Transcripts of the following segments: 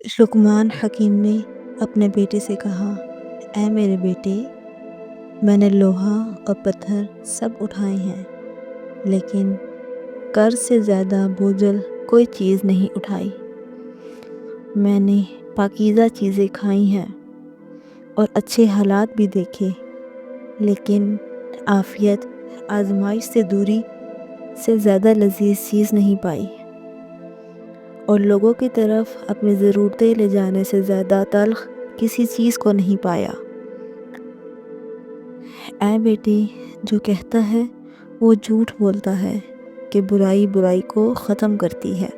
لقمان حکیم نے اپنے بیٹے سے کہا، اے میرے بیٹے، میں نے لوہا اور پتھر سب اٹھائے ہیں، لیکن قرض سے زیادہ بوجھل کوئی چیز نہیں اٹھائی۔ میں نے پاکیزہ چیزیں کھائی ہیں اور اچھے حالات بھی دیکھے، لیکن عافیت، آزمائش سے دوری سے زیادہ لذیذ چیز نہیں پائی، اور لوگوں کی طرف اپنی ضرورتیں لے جانے سے زیادہ تلخ کسی چیز کو نہیں پایا۔ اے بیٹے، جو کہتا ہے وہ جھوٹ بولتا ہے کہ برائی برائی کو ختم کرتی ہے۔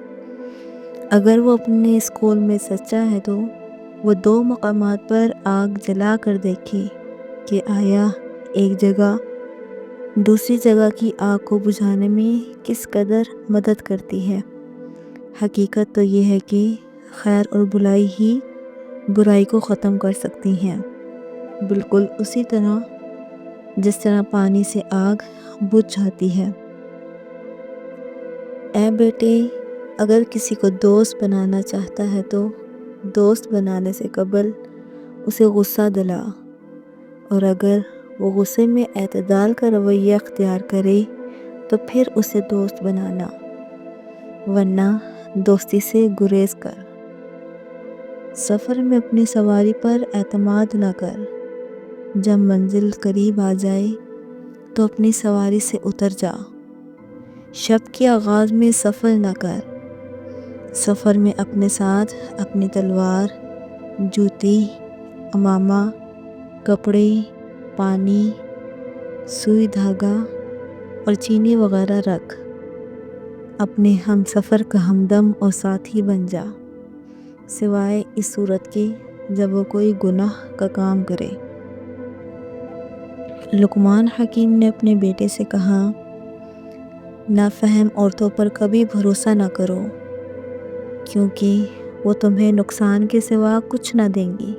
اگر وہ اپنے اس قول میں سچا ہے تو وہ 2 مقامات پر آگ جلا کر دیکھے کہ آیا ایک جگہ دوسری جگہ کی آگ کو بجھانے میں کس قدر مدد کرتی ہے۔ حقیقت تو یہ ہے کہ خیر اور بھلائی ہی برائی کو ختم کر سکتی ہیں، بالکل اسی طرح جس طرح پانی سے آگ بجھ جاتی ہے۔ اے بیٹے، اگر کسی کو دوست بنانا چاہتا ہے تو دوست بنانے سے قبل اسے غصہ دلا، اور اگر وہ غصے میں اعتدال کا رویہ اختیار کرے تو پھر اسے دوست بنانا، ورنہ دوستی سے گریز کر۔ سفر میں اپنی سواری پر اعتماد نہ کر، جب منزل قریب آ جائے تو اپنی سواری سے اتر جا۔ شب کے آغاز میں سفر نہ کر، سفر میں اپنے ساتھ اپنی تلوار، جوتی، عمامہ، کپڑے، پانی، سوئی دھاگا اور چینی وغیرہ رکھ۔ اپنے ہم سفر کا ہمدم اور ساتھی بن جا، سوائے اس صورت کے جب وہ کوئی گناہ کا کام کرے۔ لقمان حکیم نے اپنے بیٹے سے کہا، نافہم عورتوں پر کبھی بھروسہ نہ کرو، کیونکہ وہ تمہیں نقصان کے سوا کچھ نہ دیں گی۔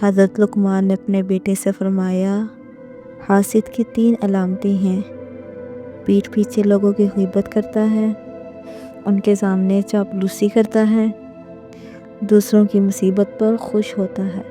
حضرت لقمان نے اپنے بیٹے سے فرمایا، حاسد کی 3 علامتیں ہیں: پیٹھ پیچھے لوگوں کی غیبت کرتا ہے، ان کے سامنے چاپلوسی کرتا ہے، دوسروں کی مصیبت پر خوش ہوتا ہے۔